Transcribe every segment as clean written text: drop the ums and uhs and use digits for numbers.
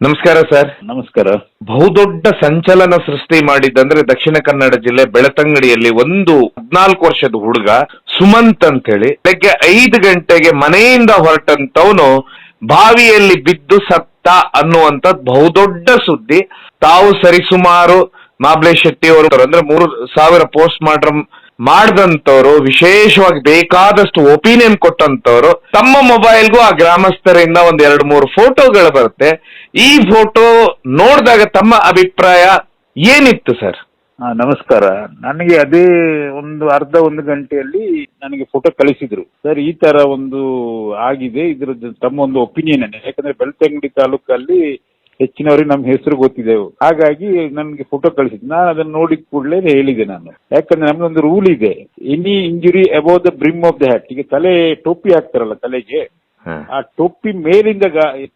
ನಮಸ್ಕಾರ ಸರ್. ನಮಸ್ಕಾರ. ಬಹುದೊಡ್ಡ ಸಂಚಲನ ಸೃಷ್ಟಿ ಮಾಡಿದ್ದಂದ್ರೆ ದಕ್ಷಿಣ ಕನ್ನಡ ಜಿಲ್ಲೆ ಬೆಳತಂಗಡಿಯಲ್ಲಿ ಒಂದು 14 ವರ್ಷದ ಹುಡುಗ ಸುಮಂತ್ ಅಂತ ಹೇಳಿ ಬೆಳಗ್ಗೆ 5 ಗಂಟೆಗೆ ಮನೆಯಿಂದ ಹೊರಟಂತವನು ಬಾವಿಯಲ್ಲಿ ಬಿದ್ದು ಸತ್ತ ಅನ್ನುವಂಥದ್ದು ಬಹುದೊಡ್ಡ ಸುದ್ದಿ. ತಾವು ಸರಿಸುಮಾರು ಮಾಬ್ಲೆ ಶೆಟ್ಟಿ ಅವರು ಅಂದ್ರೆ 3,000 ಪೋಸ್ಟ್ ಮಾರ್ಟಮ್ ಮಾಡಿದಂತವ್ರು, ವಿಶೇಷವಾಗಿ ಬೇಕಾದಷ್ಟು ಒಪಿನಿಯನ್ ಕೊಟ್ಟಂತವ್ರು, ತಮ್ಮ ಮೊಬೈಲ್ಗೂ ಆ ಗ್ರಾಮಸ್ಥರಿಂದ ಒಂದ್ 2-3 ಫೋಟೋಗಳು ಬರುತ್ತೆ. ಈ ಫೋಟೋ ನೋಡಿದಾಗ ತಮ್ಮ ಅಭಿಪ್ರಾಯ ಏನಿತ್ತು ಸರ್? ನಮಸ್ಕಾರ. ನನಗೆ ಅದೇ ಒಂದು ಗಂಟೆಯಲ್ಲಿ ನನಗೆ ಫೋಟೋ ಕಳಿಸಿದ್ರು. ಸರ್, ಈ ತರ ಒಂದು ಆಗಿದೆ, ಇದ್ರದ್ದು ತಮ್ಮ ಒಂದು ಒಪಿನಿಯನ್ ಅನ್ನ. ಯಾಕಂದ್ರೆ ಬೆಳ್ತಂಗಡಿ ತಾಲೂಕಲ್ಲಿ ಹೆಚ್ಚಿನವರಿಗೆ ನಮ್ಮ ಹೆಸರು ಗೊತ್ತಿದ್ದೆವು, ಹಾಗಾಗಿ ನನಗೆ ಫೋಟೋ ಕಳಿಸಿದ್ರು. ನಾನು ಅದನ್ನ ನೋಡಿದ ಕೂಡಲೇ ಹೇಳಿದೆ ನಾನು. ಯಾಕಂದ್ರೆ ನಮ್ದೊಂದು ರೂಲ್ ಇದೆ, any injury above the brim of the hat. ಈಗ ತಲೆ ಟೋಪಿ ಹಾಕ್ತಾರಲ್ಲ ತಲೆಗೆ, ಆ ಟೊಪ್ಪಿ ಮೇಲಿಂದ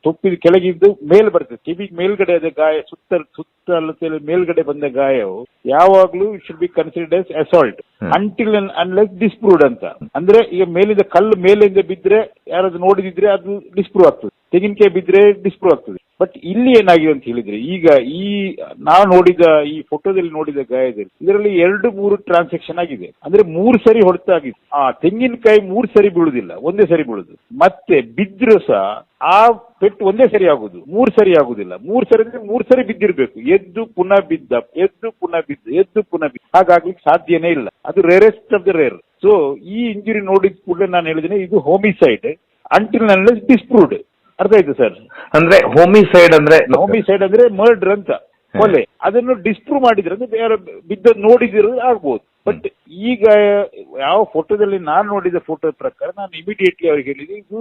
ಟೊಪ್ಪಿ ಕೆಳಗಿದ್ದು ಮೇಲ್ ಬರ್ತದೆ, ಕಿವಿ ಮೇಲ್ಗಡೆ ಅದ ಗಾಯ ಸುತ್ತಲ ಮೇಲ್ಗಡೆ ಬಂದ ಗಾಯವು ಯಾವಾಗ್ಲೂ it should be considered as assault until unless disproved ಅಂತ. ಅಂದ್ರೆ ಈಗ ಮೇಲಿಂದ ಕಲ್ಲು ಮೇಲಿಂದ ಬಿದ್ರೆ ಯಾರಾದ್ರೂ ನೋಡಿದಿದ್ರೆ ಅದು ಡಿಸ್ಪ್ರೂವ್ ಆಗ್ತದೆ, ತೆಂಗಿನಕಾಯಿ ಬಿದ್ರೆ ಡಿಸ್ಪ್ರೂವ್ ಆಗ್ತದೆ. ಬಟ್ ಇಲ್ಲಿ ಏನಾಗಿದೆ ಅಂತ ಹೇಳಿದ್ರೆ, ಈಗ ನಾವು ನೋಡಿದ ಈ ಫೋಟೋದಲ್ಲಿ ನೋಡಿದ ಗಾಯದಲ್ಲಿ ಇದರಲ್ಲಿ 2-3 ಟ್ರಾನ್ಸಾಕ್ಷನ್ ಆಗಿದೆ. ಅಂದ್ರೆ 3 ಸರಿ ಹೊಡೆತಾಗಿದೆ. ಆ ತೆಂಗಿನಕಾಯಿ 3 ಸರಿ ಬೀಳುದಿಲ್ಲ, ಒಂದೇ ಸರಿ ಬೀಳುದು. ಮತ್ತೆ ಬಿದ್ರು ಸಹ ಆ ಪೆಟ್ಟು ಒಂದೇ ಸರಿ ಆಗುದು, 3 ಸರಿ ಆಗುದಿಲ್ಲ. 3 ಸರಿ ಅಂದ್ರೆ 3 ಸರಿ ಬಿದ್ದಿರ್ಬೇಕು, ಎದ್ದು ಪುನಃ ಬಿದ್ದ, ಎದ್ದು ಪುನಃ ಬಿದ್ದು, ಎದ್ದು ಪುನಃ ಬಿದ್ದು. ಹಾಗಾಗ್ಲಿಕ್ಕೆ ಸಾಧ್ಯನೇ ಇಲ್ಲ. ಅದು rarest of the rare. So ಈ ಇಂಜುರಿ ನೋಡಿದ ಕೂಡಲೇ ನಾನು ಹೇಳಿದ್ದೇನೆ, ಇದು ಹೋಮಿಸೈಡ್ ಅಂಟಿಲ್ ಅನ್ಲೆಸ್ ಡಿಸ್ಪ್ರೂವ್ಡ್. ಅರ್ಥ ಆಯ್ತು ಸರ್? ಅಂದ್ರೆ ಹೋಮಿಸೈಡ್ ಅಂದ್ರೆ ಮರ್ಡರ್ ಅಂತ, ಕೊಲೆ. ಅದನ್ನು ಡಿಸ್ಪ್ರೂವ್ ಮಾಡಿದ್ರೆ ಅಂದ್ರೆ ಯಾರು ಬಿದ್ದ ನೋಡಿದಿರೋದು ಆಗ್ಬೋದು. ಬಟ್ ಈಗ ಯಾವ ಫೋಟೋದಲ್ಲಿ ನಾನು ನೋಡಿದ ಫೋಟೋ ಪ್ರಕಾರ ನಾನು ಇಮಿಡಿಯೇಟ್ಲಿ ಅವ್ರಿಗೆ ಹೇಳಿದೆ ಇದು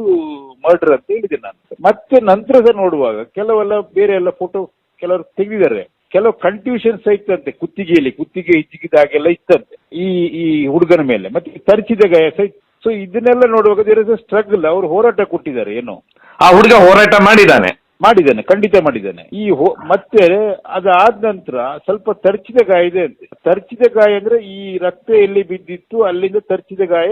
ಮರ್ಡರ್ ಅಂತ ಹೇಳಿದೆ ನಾನು. ಮತ್ತೆ ನಂತರ ಸಹ ನೋಡುವಾಗ ಕೆಲವೆಲ್ಲ ಬೇರೆ ಎಲ್ಲ ಫೋಟೋ ಕೆಲವರು ತೆಗೆದಿದ್ದಾರೆ. ಕೆಲವು ಕನ್ಫ್ಯೂಷನ್ಸ್ ಇತ್ತಂತೆ, ಕುತ್ತಿಗೆ ಹಿಚ್ಚಿಗಿದಾಗೆಲ್ಲ ಇತ್ತಂತೆ ಈ ಹುಡುಗನ ಮೇಲೆ, ಮತ್ತೆ ತರಿಚಿದ ಗಾಯ ಸಹ. ಸೊ ಇದನ್ನೆಲ್ಲ ನೋಡುವಾಗ ದೇರ್ ಇಸ್ ಅ ಸ್ಟ್ರಗಲ್. ಅವರು ಹೋರಾಟ ಕೊಟ್ಟಿದ್ದಾರೆ. ಏನು ಆ ಹುಡುಗ ಹೋರಾಟ ಮಾಡಿದ್ದಾನೆ, ಖಂಡಿತ ಮಾಡಿದ್ದಾನೆ. ಮತ್ತೆ ಅದಾದ ನಂತರ ಸ್ವಲ್ಪ ತರ್ಚಿದ ಗಾಯ ಇದೆ ಅಂತೆ. ತರ್ಚಿದ ಗಾಯ ಅಂದ್ರೆ ಈ ರಕ್ತ ಎಲ್ಲಿ ಬಿದ್ದಿತ್ತು ಅಲ್ಲಿಂದ ತರ್ಚಿದ ಗಾಯ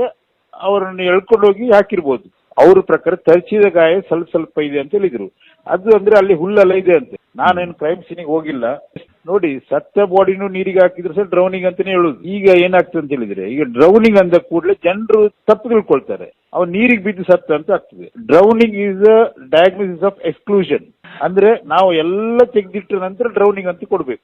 ಅವರನ್ನು ಎಳ್ಕೊಂಡು ಹೋಗಿ ಹಾಕಿರ್ಬೋದು. ಅವ್ರ ಪ್ರಕಾರ ತರ್ಚಿದ ಗಾಯ ಸ್ವಲ್ಪ ಇದೆ ಅಂತ ಹೇಳಿದ್ರು. ಅದು ಅಂದ್ರೆ ಅಲ್ಲಿ ಹುಲ್ಲೆಲ್ಲ ಇದೆ ಅಂತೆ. ನಾನೇನು ಕ್ರೈಮ್ ಸೀನಿಗೆ ಹೋಗಿಲ್ಲ. ನೋಡಿ, ಸತ್ತ ಬಾಡಿನೂ ನೀರಿಗೆ ಹಾಕಿದ್ರು ಸಹ ಡ್ರೌನಿಂಗ್ ಅಂತಾನೆ ಹೇಳುದು. ಈಗ ಏನಾಗ್ತದೆ ಅಂತ ಹೇಳಿದ್ರೆ, ಈಗ ಡ್ರೌನಿಂಗ್ ಅಂದ ಕೂಡಲೇ ಜನರು ತಪ್ಪು ತಿಳ್ಕೊಳ್ತಾರೆ, ಅವ್ನು ನೀರಿಗೆ ಬಿದ್ದು ಸತ್ತ ಅಂತ ಆಗ್ತದೆ. Drowning is a diagnosis of exclusion. ಅಂದ್ರೆ ನಾವು ಎಲ್ಲ ತೆಗೆದಿಟ್ಟ ನಂತರ ಡ್ರೌನಿಂಗ್ ಅಂತ ಕೊಡ್ಬೇಕು.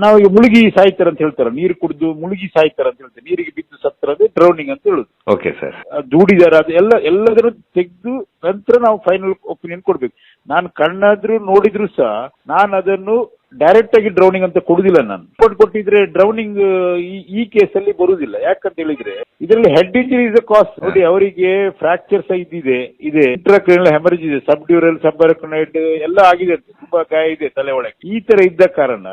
ನಾವು ಈಗ ಮುಳುಗಿ ಸಾಯ್ತಾರ ಅಂತ ಹೇಳ್ತಾರ, ನೀರು ಕುಡಿದು ಮುಳುಗಿ ಸಾಯ್ತಾರ ಅಂತ ಹೇಳ್ತಾರೆ, ನೀರಿಗೆ ಬಿದ್ದು ಸತ್ತರದೇ ಡ್ರೌನಿಂಗ್ ಅಂತ ಹೇಳುದು. Okay sir. ದೂಡಿದಾರ ಅದು ಎಲ್ಲದನ್ನು ತೆಗೆದು ನಂತರ ನಾವು ಫೈನಲ್ ಒಪಿನಿಯನ್ ಕೊಡ್ಬೇಕು. ನಾನು ಕಣ್ಣಾದ್ರೂ ನೋಡಿದ್ರು ಸಹ ನಾನು ಅದನ್ನು ಡೈರೆಕ್ಟ್ ಆಗಿ ಡ್ರೌನಿಂಗ್ ಅಂತ ಕೊಡುದಿಲ್ಲ. ನಾನು ಕೊಟ್ಟಿದ್ರೆ ಡ್ರೌನಿಂಗ್ ಈ ಕೇಸಲ್ಲಿ ಬರುವುದಿಲ್ಲ. ಯಾಕಂತ ಹೇಳಿದ್ರೆ ಇದರಲ್ಲಿ ಹೆಡ್ ಇಂಜರಿ ಇಸ್ ಅ ಕಾಸ್. ನೋಡಿ, ಅವರಿಗೆ ಫ್ರಾಕ್ಚರ್ ಸಹ ಇದೆ, ಇಂಟ್ರಾಕ್ರೇನಿಯಲ್ ಹೆಮರೇಜ್ ಇದೆ, ಸಬ್ಡ್ಯೂರಲ್ ಸಬ್ಅರಕ್ನೈಡ್ ಎಲ್ಲ ಆಗಿದೆ, ತುಂಬಾ ಗಾಯ ಇದೆ ತಲೆ ಒಳಗೆ. ಈ ತರ ಇದ್ದ ಕಾರಣ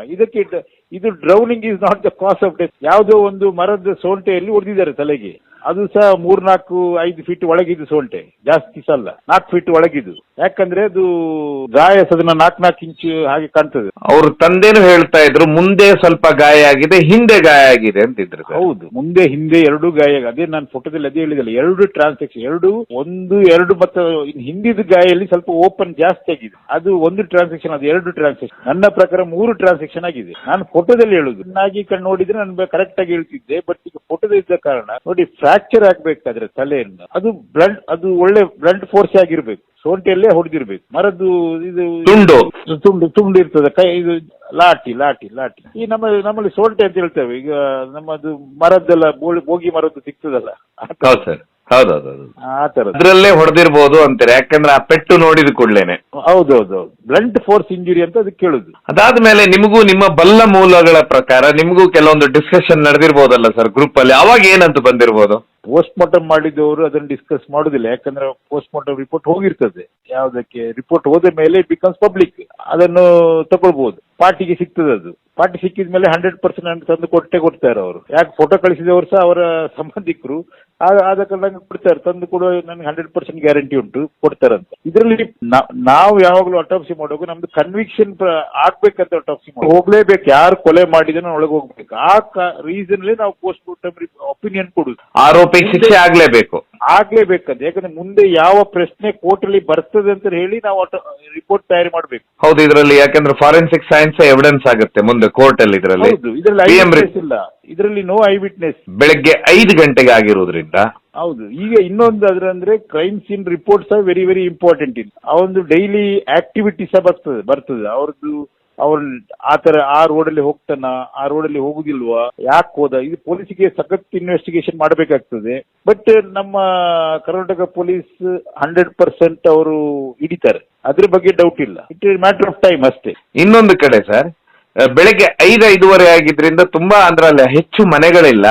ಇದು drowning is not the cos of death. ಯಾವುದೋ ಒಂದು ಮರದ ಸೋಂಟೆಯಲ್ಲಿ ಹೊಡೆದಿದ್ದಾರೆ ತಲೆಗೆ, ಅದು ಸಹ 3-4-5 ಫೀಟ್ ಒಳಗಿದ್ದು ಸೋಂಟೆ, ಜಾಸ್ತಿ ಸಲ್ಲ 4 ಫೀಟ್ ಒಳಗಿದ್ದು. ಯಾಕಂದ್ರೆ ಅದು ಗಾಯ ಸದನ 4 ಇಂಚು ಹಾಗೆ ಕಾಣ್ತದೆ. ಅವ್ರ ತಂದೆನೂ ಹೇಳ್ತಾ ಇದ್ರು ಮುಂದೆ ಸ್ವಲ್ಪ ಗಾಯ ಆಗಿದೆ, ಹಿಂದೆ ಗಾಯ ಆಗಿದೆ ಅಂತಿದ್ರು. ಹೌದು, ಮುಂದೆ ಹಿಂದೆ 2 ಗಾಯ. ಅದೇ ನಾನು ಫೋಟೋದಲ್ಲಿ ಅದೇ ಹೇಳಿದಲ್ಲ, 2 ಟ್ರಾನ್ಸಾಕ್ಷನ್, 2 ಮತ್ತು ಹಿಂದಿದ ಗಾಯಲ್ಲಿ ಸ್ವಲ್ಪ ಓಪನ್ ಜಾಸ್ತಿ ಆಗಿದೆ. ಅದು 1 ಟ್ರಾನ್ಸಾಕ್ಷನ್, ಅದು 2 ಟ್ರಾನ್ಸಾಕ್ಷನ್. ನನ್ನ ಪ್ರಕಾರ 3 ಟ್ರಾನ್ಸಾಕ್ಷನ್ ಆಗಿದೆ. ನಾನು ಫೋಟೋದಲ್ಲಿ ಹೇಳುದು, ಚೆನ್ನಾಗಿ ಕಣ್ಣು ನೋಡಿದ್ರೆ ನಾನು ಕರೆಕ್ಟ್ ಆಗಿ ಹೇಳ್ತಿದ್ದೆ. ಬಟ್ ಈಗ ಫೋಟೋದಲ್ಲಿ ಇದ್ದ ಕಾರಣ ನೋಡಿ, ಫ್ರಾಕ್ಚರ್ ಆಗ್ಬೇಕಾದ್ರೆ ತಲೆಯನ್ನು ಅದು ಒಳ್ಳೆ ಬ್ಲಡ್ ಫೋರ್ಸ್ ಆಗಿರ್ಬೇಕು, ಸೋಂಟೆಯಲ್ಲೇ ಹೊಡೆದಿರ್ಬೇಕು. ಮರದ್ದು ಇದು ತುಂಡು ಇರ್ತದೆ, ಕೈ ಇದು ಲಾಟಿ ಈ ನಮ್ಮಲ್ಲಿ ಸೋಂಟೆ ಅಂತ ಹೇಳ್ತೇವೆ. ಈಗ ನಮ್ಮದು ಮರದ್ದೆಲ್ಲ ಬೋಗಿ ಮರದ್ದು ಸಿಗ್ತದಲ್ಲ, ಹೌದೌದು, ಆ ತರ ಅದ್ರಲ್ಲೇ ಹೊಡೆದಿರ್ಬೋದು ಅಂತಾರೆ. ಯಾಕಂದ್ರೆ ಆ ಪೆಟ್ಟು ನೋಡಿದ ಕೂಡಲೇನೆ. ಹೌದೌದು, ಬ್ಲಂಟ್ ಫೋರ್ಸ್ ಇಂಜುರಿ ಅಂತ ಅದಕ್ಕೆ ಕೇಳುದು. ಅದಾದ್ಮೇಲೆ ನಿಮಗೂ ನಿಮ್ಮ ಬಲ್ಲ ಮೂಲಗಳ ಪ್ರಕಾರ ನಿಮಗೂ ಕೆಲವೊಂದು ಡಿಸ್ಕಷನ್ ನಡೆದಿರ್ಬೋದಲ್ಲ ಸರ್ ಗ್ರೂಪ್ ಅಲ್ಲಿ, ಅವಾಗ ಏನಂತ ಬಂದಿರ್ಬೋದು? ಪೋಸ್ಟ್ ಮಾರ್ಟಮ್ ಮಾಡಿದವರು ಅದನ್ನು ಡಿಸ್ಕಸ್ ಮಾಡುದಿಲ್ಲ. ಯಾಕಂದ್ರೆ ಪೋಸ್ಟ್ ಮಾರ್ಟಮ್ ರಿಪೋರ್ಟ್ ಹೋಗಿರ್ತದೆ. ಯಾವುದಕ್ಕೆ ರಿಪೋರ್ಟ್ ಹೋದ ಮೇಲೆ ಇಟ್ ಬಿಕಮ್ಸ್ ಪಬ್ಲಿಕ್, ಅದನ್ನು ತಗೊಳ್ಬಹುದು. ಪಾರ್ಟಿಗೆ ಸಿಗ್ತದೆ. ಅದು ಪಾರ್ಟಿ ಸಿಕ್ಕಿದ ಮೇಲೆ 100% ತಂದು ಕೊಡ್ತಾರೆ ಅವರು. ಯಾಕೆ ಫೋಟೋ ಕಳಿಸಿದವರು ಸಹ ಅವರ ಸಂಬಂಧಿಕರು, ಆದ ಕಾರಣ ಕೊಡ್ತಾರೆ, ತಂದು ಕೊಡುವ ನನಗೆ 100% ಗ್ಯಾರಂಟಿ ಉಂಟು ಕೊಡ್ತಾರಂತ. ಇದರಲ್ಲಿ ನಾವು ಯಾವಾಗಲೂ ಅಟಾಪ್ಸಿ ಮಾಡುವಾಗ ನಮ್ದು ಕನ್ವಿಕ್ಷನ್ ಆಗ್ಬೇಕಂತ ಅಟಾಪ್ಸಿ ಹೋಗ್ಲೇಬೇಕು. ಯಾರು ಕೊಲೆ ಮಾಡಿದನೋ ಒಳಗೆ ಹೋಗ್ಬೇಕು. ಆ ರೀಸನ್ ನಾವು ಪೋಸ್ಟ್ ಮಾರ್ಟಮ್ ಒಪಿನಿಯನ್ ಕೊಡುದು. ಆರೋಪಿಗೆ ಶಿಕ್ಷೆ ಆಗ್ಲೇಬೇಕಂತ. ಯಾಕಂದ್ರೆ ಮುಂದೆ ಯಾವ ಪ್ರಶ್ನೆ ಕೋರ್ಟ್ ಅಲ್ಲಿ ಬರ್ತದೆ ಅಂತ ಹೇಳಿ ನಾವು ರಿಪೋರ್ಟ್ ತಯಾರಿ ಮಾಡ್ಬೇಕು. ಹೌದು, ಇದರಲ್ಲಿ ಯಾಕಂದ್ರೆ ಫಾರೆನ್ಸಿಕ್ ಸೈನ್ಸ್ ಎವಿಡೆನ್ಸ್ ಆಗುತ್ತೆ ಮುಂದೆ ಕೋರ್ಟ್ ಅಲ್ಲಿ. ಇದರಲ್ಲಿ ಇಲ್ಲ, ಇದರಲ್ಲಿ ನೋ ಐ ವಿಟ್ನೆಸ್. ಬೆಳಗ್ಗೆ 5 ಗಂಟೆಗೆ ಆಗಿರೋದ್ರಿಂದ. ಹೌದು. ಈಗ ಇನ್ನೊಂದು ಅಂದ್ರೆ crime scene reports are very very important. ಆ ಒಂದು ಡೈಲಿ ಆಕ್ಟಿವಿಟೀಸ್ ಬರ್ತದೆ ಅವ್ರದ್ದು. ಅವ್ರು ಆತರ ಆ ರೋಡಲ್ಲಿ ಹೋಗ್ತಾನ, ಆ ರೋಡಲ್ಲಿ ಹೋಗುದಿಲ್ವಾ, ಯಾಕೆ ಹೋದ, ಇದು ಪೊಲೀಸಿಗೆ ಸಖತ್ ಇನ್ವೆಸ್ಟಿಗೇಷನ್ ಮಾಡಬೇಕಾಗ್ತದೆ. ಬಟ್ ನಮ್ಮ ಕರ್ನಾಟಕ ಪೊಲೀಸ್ 100% ಅವರು ಹಿಡಿತಾರೆ, ಅದ್ರ ಬಗ್ಗೆ ಡೌಟ್ ಇಲ್ಲ. It is matter of time ಅಷ್ಟೇ. ಇನ್ನೊಂದು ಕಡೆ ಸರ್, ಬೆಳಗ್ಗೆ 5:05 ಆಗಿದ್ರಿಂದ ತುಂಬಾ ಅಲ್ಲಿ ಹೆಚ್ಚು ಮನೆಗಳಿಲ್ಲ,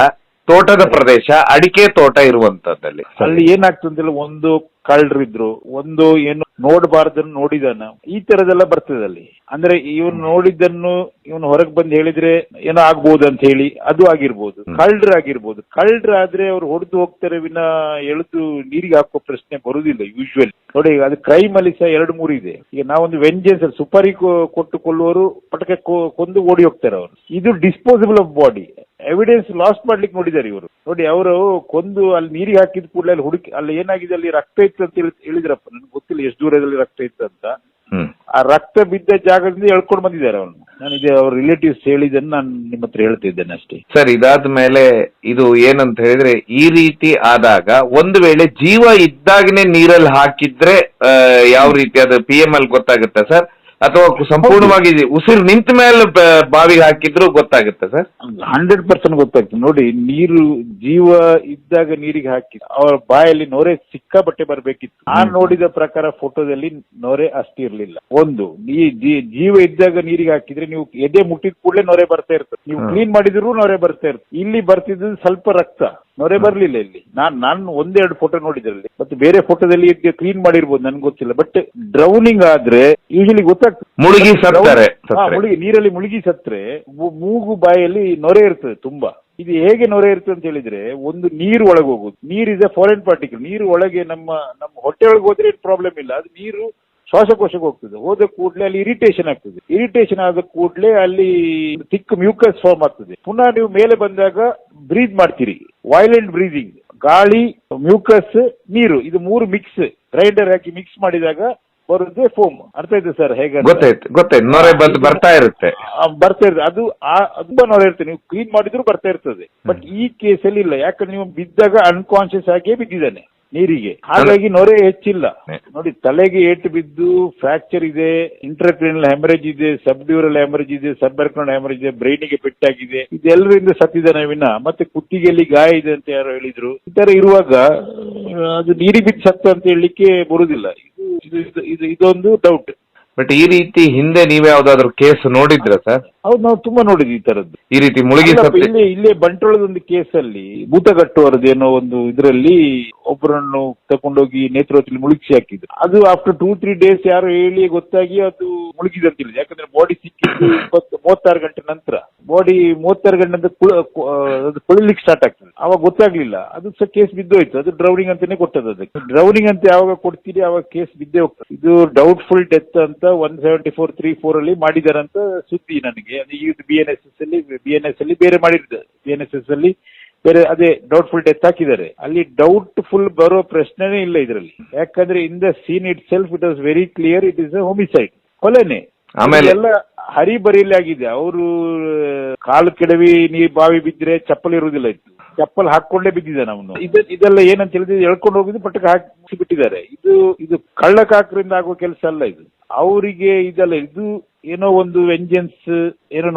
ತೋಟದ ಪ್ರದೇಶ, ಅಡಿಕೆ ತೋಟ ಇರುವಂತದ್ದಲ್ಲಿ ಅಲ್ಲಿ ಏನಾಗ್ತದೆ, ಒಂದು ಕಳ್ಳರಿದ್ರು, ಒಂದು ಏನು ನೋಡಬಾರ್ದನ್ನು ನೋಡಿದಾನ, ಈ ತರದೆಲ್ಲ ಬರ್ತದೆ ಅಲ್ಲಿ. ಅಂದ್ರೆ ಇವನು ನೋಡಿದ್ದನ್ನು ಇವನು ಹೊರಗೆ ಬಂದು ಹೇಳಿದ್ರೆ ಏನೋ ಆಗ್ಬೋದು ಅಂತ ಹೇಳಿ ಅದು ಆಗಿರ್ಬೋದು. ಕಳ್ಳರಾಗಿರ್ಬೋದು. ಕಳ್ಳರಾದ್ರೆ ಅವ್ರು ಹೊಡೆದು ಹೋಗ್ತಾರೆ ವಿನ ಎಳೆದು ನೀರಿಗೆ ಹಾಕೋ ಪ್ರಶ್ನೆ ಬರುದಿಲ್ಲ ಯೂಶುವಲಿ. ನೋಡಿ, ಅದು ಕ್ರೈಮ್ ಅಲ್ಲಿ ಸಹ 2-3 ಇದೆ. ಈಗ ನಾವೊಂದು ವೆಂಜೆನ್ಸ್ ಸುಪಾರಿ ಕೊಟ್ಟು ಕೊಲ್ಲುವವರು ಪಟಕೆ ಕೊಂದು ಓಡಿ ಹೋಗ್ತಾರೆ ಅವರು. ಇದು disposable of body, evidence last ಮಾಡ್ಲಿಕ್ಕೆ ನೋಡಿದ್ದಾರೆ ಇವರು. ನೋಡಿ, ಅವರು ಕೊಂದು ಅಲ್ಲಿ ನೀರಿಗೆ ಹಾಕಿದ ಕೂಡಲೇ ಅಲ್ಲಿ ಹುಡುಕಿ ಅಲ್ಲಿ ಏನಾಗಿದೆ, ಅಲ್ಲಿ ರಕ್ತ ಇತ್ತು ಅಂತ ಹೇಳಿದ್ರಪ್ಪ. ನನ್ಗೆ ಗೊತ್ತಿಲ್ಲ ಎಷ್ಟು ದೂರದಲ್ಲಿ ರಕ್ತ ಇತ್ತು ಅಂತ. ಆ ರಕ್ತ ಬಿದ್ದ ಜಾಗದಿಂದ ಎಳ್ಕೊಂಡು ಬಂದಿದ್ದಾರೆ ಅವನು. ನನಗೆ ಅವ್ರ ರಿಲೇಟಿವ್ಸ್ ಹೇಳಿದ್ದನ್ನು ನಾನು ನಿಮ್ಮ ಹತ್ರ ಹೇಳ್ತಿದ್ದೇನೆ ಅಷ್ಟೇ. ಸರ್, ಇದಾದ ಮೇಲೆ ಇದು ಏನಂತ ಹೇಳಿದ್ರೆ, ಈ ರೀತಿ ಆದಾಗ ಒಂದು ವೇಳೆ ಜೀವ ಇದ್ದಾಗನೇ ನೀರಲ್ಲಿ ಹಾಕಿದ್ರೆ ಯಾವ ರೀತಿ ಅದು PML ಗೊತ್ತಾಗುತ್ತೆ ಸರ್, ಅಥವಾ ಸಂಪೂರ್ಣವಾಗಿ ಉಸಿರು ನಿಂತ ಮೇಲೆ ಬಾವಿಗೆ ಹಾಕಿದ್ರು ಗೊತ್ತಾಗುತ್ತೆ ಸರ್? 100% ಗೊತ್ತಾಗ್ತದೆ. ನೋಡಿ, ನೀರು ಜೀವ ಇದ್ದಾಗ ನೀರಿಗೆ ಹಾಕಿ ಅವರ ಬಾಯಲ್ಲಿ ನೊರೆ ಸಿಕ್ಕಾಪಟ್ಟೆ ಬರ್ಬೇಕಿತ್ತು. ನಾನು ನೋಡಿದ ಪ್ರಕಾರ ಫೋಟೋದಲ್ಲಿ ನೊರೆ ಅಷ್ಟು ಇರ್ಲಿಲ್ಲ. ಒಂದು ಜೀವ ಇದ್ದಾಗ ನೀರಿಗೆ ಹಾಕಿದ್ರೆ ನೀವು ಎದೆ ಮುಟ್ಟಿದ ಕೂಡಲೇ ನೊರೆ ಬರ್ತಾ ಇರ್ತದೆ. ನೀವು ಕ್ಲೀನ್ ಮಾಡಿದ್ರು ನೊರೆ ಬರ್ತಾ ಇರ್ತದೆ. ಇಲ್ಲಿ ಬರ್ತಿದ್ದು ಸ್ವಲ್ಪ ರಕ್ತ, ನೊರೆ ಬರ್ಲಿಲ್ಲ ಇಲ್ಲಿ. ನಾನು 1-2 ಫೋಟೋ ನೋಡಿದ್ರಲ್ಲಿ, ಮತ್ತೆ ಬೇರೆ ಫೋಟೋದಲ್ಲಿ ಕ್ಲೀನ್ ಮಾಡಿರ್ಬೋದು, ನನ್ಗೆ ಗೊತ್ತಿಲ್ಲ. ಬಟ್ ಡ್ರೌನಿಂಗ್ ಆದ್ರೆ ಯೂಶಲಿ ಗೊತ್ತಾಗ್ತದೆ, ಮುಳುಗಿ ಸತ್ತಾರೆ. ನೀರಲ್ಲಿ ಮುಳುಗಿ ಸತ್ರೆ ಮೂಗು ಬಾಯಲ್ಲಿ ನೊರೆ ಇರ್ತದೆ ತುಂಬಾ. ಇದು ಹೇಗೆ ನೊರೆ ಇರ್ತದೆ ಅಂತ ಹೇಳಿದ್ರೆ, ಒಂದು ನೀರು ಒಳಗೆ ಹೋಗುದು. ನೀರ್ ಇಸ್ ಎ ಫಾರಿನ್ ಪಾರ್ಟಿಕಲ್. ನೀರು ಒಳಗೆ ನಮ್ಮ ಹೊಟ್ಟೆ ಒಳಗೆ ಹೋದ್ರೆ ಪ್ರಾಬ್ಲಮ್ ಇಲ್ಲ. ಅದು ನೀರು ಶ್ವಾಸಕೋಶಕ್ಕೆ ಹೋಗ್ತದೆ. ಹೋದ ಕೂಡಲೇ ಅಲ್ಲಿ ಇರಿಟೇಷನ್ ಆಗ್ತದೆ. ಇರಿಟೇಷನ್ ಆದ ಕೂಡಲೇ ಅಲ್ಲಿ ಥಿಕ್ ಮ್ಯೂಕಸ್ ಫಾರ್ಮ್ ಆಗ್ತದೆ. ಪುನಃ ನೀವು ಮೇಲೆ ಬಂದಾಗ ಬ್ರೀತ್ ಮಾಡ್ತೀರಿ, ವೈಲೆಂಟ್ ಬ್ರೀದಿಂಗ್. ಗಾಳಿ, ಮ್ಯೂಕಸ್, ನೀರು, ಇದು 3 ಮಿಕ್ಸ್ ಗ್ರೈಂಡರ್ ಹಾಕಿ ಮಿಕ್ಸ್ ಮಾಡಿದಾಗ ಬರುತ್ತೆ ಫೋಮ್. ಅರ್ಥ ಆಯ್ತು ಸರ್? ಹೇಗೆ ಗೊತ್ತಾಯ್ತು. ನೊರೆ ಬರ್ತಾ ಇರುತ್ತೆ. ಅದು ತುಂಬಾ ನೊರೆ ಇರ್ತದೆ. ನೀವು ಕ್ಲೀನ್ ಮಾಡಿದ್ರು ಬರ್ತಾ ಇರ್ತದೆ. ಬಟ್ ಈ ಕೇಸಲ್ಲಿ ಇಲ್ಲ. ಯಾಕಂದ್ರೆ ನೀವು ಬಿದ್ದಾಗ ಅನ್ಕಾನ್ಶಿಯಸ್ ಆಗಿಯೇ ಬಿದ್ದಿದ್ದಾನೆ ನೀರಿಗೆ, ಹಾಗಾಗಿ ನೊರೆ ಹೆಚ್ಚಿಲ್ಲ. ನೋಡಿ, ತಲೆಗೆ ಏಟು ಬಿದ್ದು ಫ್ರಾಕ್ಚರ್ ಇದೆ, ಇಂಟ್ರಾಕ್ರೇನಿಯಲ್ ಹ್ಯಾಮರೇಜ್ ಇದೆ, ಸಬ್ಡ್ಯೂರಲ್ ಹ್ಯಾಮರೇಜ್ ಇದೆ, ಸಬ್ಆರ್ಕನಲ್ ಹ್ಯಾಮರೇಜ್ ಇದೆ, ಬ್ರೈನಿಗೆ ಪೆಟ್ಟಾಗಿದೆ. ಇದೆಲ್ಲರಿಂದ ಸತ್ತಿದ್ದಾನೆ ವಿನ ಮತ್ತೆ ಕುತ್ತಿಗೆಯಲ್ಲಿ ಗಾಯ ಇದೆ ಅಂತ ಯಾರು ಹೇಳಿದ್ರು. ಈ ತರ ಇರುವಾಗ ಅದು ನೀರಿಗೆ ಬಿದ್ದು ಸತ್ತ ಅಂತ ಹೇಳಲಿಕ್ಕೆ ಬರುದಿಲ್ಲ. ಇದೊಂದು ಡೌಟ್. ಬಟ್ ಈ ರೀತಿ ಹಿಂದೆ ನೀವ್ ಯಾವ್ದಾದ್ರು ಕೇಸ್ ನೋಡಿದ್ರ ಸರ್? ಹೌದು, ನಾವು ತುಂಬಾ ನೋಡಿದ್ವಿ ಈ ತರದ್ದು. ಈ ರೀತಿ ಮುಳುಗಿ ಇಲ್ಲೇ ಬಂಟ್ವಾಳದ ಒಂದು ಕೇಸಲ್ಲಿ ಭೂತಗಟ್ಟುವರದ್ದು ಏನೋ ಒಂದು ಇದರಲ್ಲಿ ಒಬ್ಬರನ್ನು ತಕೊಂಡೋಗಿ ನೇತ್ರಾವತಿಲಿ ಮುಳುಗಿಸಿ ಹಾಕಿದ್ರು. ಅದು ಆಫ್ಟರ್ 2-3 ಡೇಸ್ ಯಾರು ಹೇಳಿ ಗೊತ್ತಾಗಿ ಅದು ಮುಳುಗಿದಂತಿಲ್ಲ. ಯಾಕಂದ್ರೆ ಬಾಡಿ ಸಿಕ್ಕಿದ್ದು 36 ಗಂಟೆ ನಂತರ. ಬಾಡಿ 36 ಗಂಟೆ ನಂತರ ಕೊಳಿಲಿಕ್ಕೆ ಸ್ಟಾರ್ಟ್ ಆಗ್ತದೆ. ಅವಾಗ ಗೊತ್ತಾಗ್ಲಿಲ್ಲ. ಅದು ಸಹ ಕೇಸ್ ಬಿದ್ದೋಯ್ತು. ಅದು ಡ್ರೌನಿಂಗ್ ಅಂತಾನೆ ಕೊಟ್ಟದ್ದು. ಅದಕ್ಕೆ ಡ್ರೌನಿಂಗ್ ಅಂತ ಯಾವಾಗ ಕೊಡ್ತೀರಿ ಅವಾಗ ಕೇಸ್ ಬಿದ್ದೇ ಹೋಗ್ತದೆ. ಇದು ಡೌಟ್ಫುಲ್ ಡೆತ್ ಅಂತ 174(3)(4) ಅಲ್ಲಿ ಮಾಡಿದಾರಂತ ಸುದ್ದಿ ನನಗೆ. BNS ಅಲ್ಲಿ ಬೇರೆ ಮಾಡಿದ್ದಾರೆ. BNSS ಅಲ್ಲಿ ಬೇರೆ ಅದೇ ಡೌಟ್ಫುಲ್ ಡೆತ್ ಹಾಕಿದ್ದಾರೆ. ಅಲ್ಲಿ ಡೌಟ್ಫುಲ್ ಬರೋ ಪ್ರಶ್ನೆನೇ ಇಲ್ಲ ಇದರಲ್ಲಿ. ಯಾಕಂದ್ರೆ in the scene itself it was very clear, it is a homicide, ಕೊಲೆನೆ. ಆಮೇಲೆ ಎಲ್ಲ ಹರಿಬರಿಯಲ್ಲಿ ಆಗಿದೆ. ಅವರು ಕಾಲು ಕೆಡವಿ ಬಾವಿ ಬಿದ್ದರೆ ಚಪ್ಪಲ್ ಇರುವುದಿಲ್ಲ ಇತ್ತು. ಚಪ್ಪಲ್ ಹಾಕೊಂಡೇ ಬಿದ್ದಿದ್ದಾನೆ ಅವನು. ಇದೆಲ್ಲ ಏನಂತ ಹೇಳಿದ್ರೆ ಎಳ್ಕೊಂಡು ಹೋಗಿದ್ದು ಪಟ್ಟಕ್ಕೆ ಹಾಕಿ ಬಿಟ್ಟಿದ್ದಾರೆ. ಇದು ಕಳ್ಳಕಾಕರಿಂದ ಆಗುವ ಕೆಲಸ ಅಲ್ಲ ಇದು. ಅವರಿಗೆ ಇದಲ್ಲ, ಇದು ಏನೋ ಒಂದು ವೆಂಜೆನ್ಸ್, ಏನೋ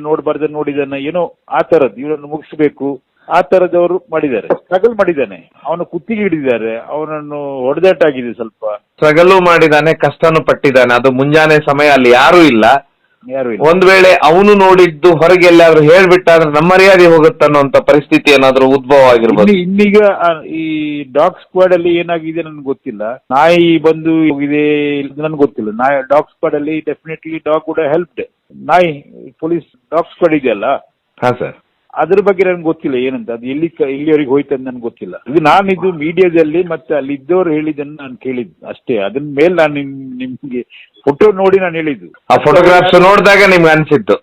ನೋಡಬಾರ್ದ ನೋಡಿದಾನೆ, ಏನೋ ಆ ತರದ್ದು ಇವರನ್ನು ಮುಗಿಸ್ಬೇಕು, ಆ ತರದವರು ಮಾಡಿದ್ದಾರೆ. ಸ್ಟ್ರಗಲ್ ಮಾಡಿದ್ದಾನೆ, ಅವನು ಕುತ್ತಿಗೆ ಹಿಡಿದಿದ್ದಾರೆ, ಅವನನ್ನು ಹೊಡೆದಾಟ ಆಗಿದೆ, ಸ್ವಲ್ಪ ಸ್ಟ್ರಗಲ್ ಮಾಡಿದ್ದಾನೆ, ಕಷ್ಟನು ಪಟ್ಟಿದ್ದಾನೆ. ಅದು ಮುಂಜಾನೆ ಸಮಯ, ಅಲ್ಲಿ ಯಾರು ಇಲ್ಲ. ಒಂದ್ ವೇಳೆ ಅವನು ನೋಡಿದ್ದು ಹೊರಗೆ ಎಲ್ಲಾದ್ರೂ ಹೇಳ್ಬಿಟ್ಟಾದ್ರೆ ನಮ್ಮ ಮರ್ಯಾದೆ ಹೋಗುತ್ತನ್ನುವಂತ ಪರಿಸ್ಥಿತಿ ಏನಾದ್ರೂ ಉದ್ಭವ ಆಗಿರ್ಬೋದು. ಇನ್ನೀಗ ಈ ಡಾಗ್ ಸ್ಕ್ವಾಡ್ ಅಲ್ಲಿ ಏನಾಗಿದೆ ನನ್ಗೆ ಗೊತ್ತಿಲ್ಲ. ನಾಯಿ ಬಂದು ಹೋಗಿದೆ ನನ್ಗೆ ಗೊತ್ತಿಲ್ಲ. ಡಾಗ್ ಸ್ಕ್ವಾಡ್ ಅಲ್ಲಿ ಡೆಫಿನೆಟ್ಲಿ ಡಾಗ್ ಕೂಡ ಹೆಲ್ಪ್ಡ್. ನಾಯಿ ಪೊಲೀಸ್ ಡಾಗ್ ಸ್ಕ್ವಾಡ್ ಇದೆಯಲ್ಲ, ಹಾ ಸರ್, ಅದ್ರ ಬಗ್ಗೆ ನನ್ಗೆ ಗೊತ್ತಿಲ್ಲ ಏನಂತ, ಅದು ಎಲ್ಲಿವರೆಗೆ ಹೋಯ್ತು ಅಂತ ನನ್ಗೆ ಗೊತ್ತಿಲ್ಲ. ಇದು ಮೀಡಿಯಾದಲ್ಲಿ ಮತ್ತೆ ಅಲ್ಲಿ ಇದ್ದವ್ರು ಹೇಳಿದ್ದನ್ನು ನಾನು ಕೇಳಿದ್ದು ಅಷ್ಟೇ. ಅದ್ರ ಮೇಲೆ ನಾನು ನಿಮ್ಗೆ ಫೋಟೋ ನೋಡಿ ನಾನು ಹೇಳಿದ್ದು. ಆ ಫೋಟೋಗ್ರಾಫ್ಸ್ ನೋಡಿದಾಗ ನಿಮ್ಗೆ ಅನ್ಸಿತ್ತು?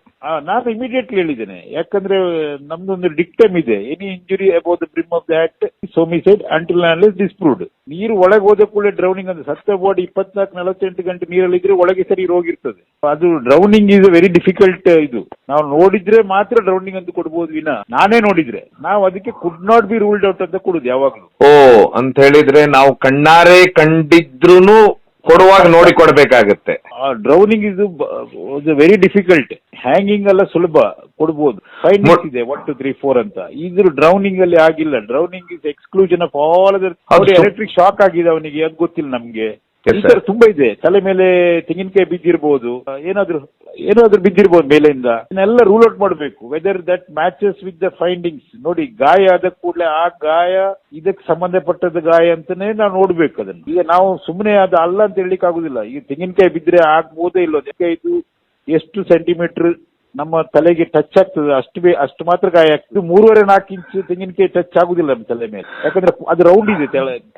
ನಾನು ಇಮಿಡಿಯೇಟ್ಲಿ ಹೇಳಿದ್ದೇನೆ, ಯಾಕಂದ್ರೆ ನಮ್ದೊಂದು ಡಿಕ್ಟಮ್ ಇದೆ, any injury above the brim of the act homicide until unless disproved. ನೀರು ಒಳಗೆ ಹೋದ ಕೂಡಲೇ ಡ್ರೌನಿಂಗ್ ಅಂತ, ಸತ್ತ ಬಾಡಿ 24-48 ಗಂಟೆ ನೀರಲ್ಲಿ ಇದ್ರೆ ಒಳಗೆ ಸರಿ ಹೋಗಿರ್ತದೆ. ಅದು ಡ್ರೌನಿಂಗ್ ಇಸ್ ವೆರಿ ಡಿಫಿಕಲ್ಟ್. ಇದು ನಾವು ನೋಡಿದ್ರೆ ಮಾತ್ರ ಡ್ರೌನಿಂಗ್ ಅಂತ ಕೊಡ್ಬೋದು ವಿನ ನಾನೇ ನೋಡಿದ್ರೆ ನಾವು ಅದಕ್ಕೆ could not be ruled out ಅಂತ ಕೊಡುದು ಯಾವಾಗ್ಲೂ. ಅಂತ ಹೇಳಿದ್ರೆ ನಾವು ಕಣ್ಣಾರೆ ಕಂಡಿದ್ರೂನು ಕೊಡುವಾಗ ನೋಡಿ ಕೊಡ್ಬೇಕಾಗತ್ತೆ. Drowning is very difficult. Hanging ಎಲ್ಲ ಸುಲಭ ಕೊಡ್ಬೋದು, ಫೈಂಡಿಂಗ್ಸ್ ಇದೆ 1 2 3 4 ಅಂತ. ಇದ್ರ ಡ್ರೌನಿಂಗ್ ಅಲ್ಲಿ ಆಗಿಲ್ಲ. Drowning is exclusion of all other. Electric shock ಆಗಿದೆ ಅವನಿಗೆ, ಅದು ಗೊತ್ತಿಲ್ಲ ನಮ್ಗೆ. ಈ ತರ ತುಂಬಾ ಇದೆ. ತಲೆ ಮೇಲೆ ತೆಂಗಿನಕಾಯಿ ಬಿದ್ದಿರ್ಬೋದು, ಏನಾದ್ರೂ ಬಿದ್ದಿರ್ಬೋದು ಮೇಲೆಯಿಂದ. ಇದನ್ನೆಲ್ಲ ರೂಲ್ ಔಟ್ ಮಾಡಬೇಕು, whether that matches with the findings. ನೋಡಿ, ಗಾಯ ಆದ ಕೂಡಲೇ ಆ ಗಾಯ ಇದಕ್ಕೆ ಸಂಬಂಧಪಟ್ಟದ ಗಾಯ ಅಂತಾನೆ ನಾವು ನೋಡ್ಬೇಕು ಅದನ್ನ. ಈಗ ನಾವು ಸುಮ್ಮನೆ ಅದು ಅಲ್ಲ ಅಂತ ಹೇಳಲಿಕ್ಕೆ ಆಗುದಿಲ್ಲ. ಈಗ ತೆಂಗಿನಕಾಯಿ ಬಿದ್ರೆ ಆಗ್ಬೋದೇ ಇಲ್ಲೋ, ಇದು ಎಷ್ಟು ಸೆಂಟಿಮೀಟರ್ ನಮ್ಮ ತಲೆಗೆ ಟಚ್ ಆಗ್ತದೆ ಅಷ್ಟು ಮಾತ್ರ ಗಾಯ ಆಗ್ತದೆ. 3.5-4 ಇಂಚ್ ತೆಂಗಿನಕಾಯಿ ಟಚ್ ಆಗುದಿಲ್ಲ ನಮ್ಮ ತಲೆ ಮೇಲೆ, ಯಾಕಂದ್ರೆ ಅದು ರೌಂಡ್ ಇದೆ.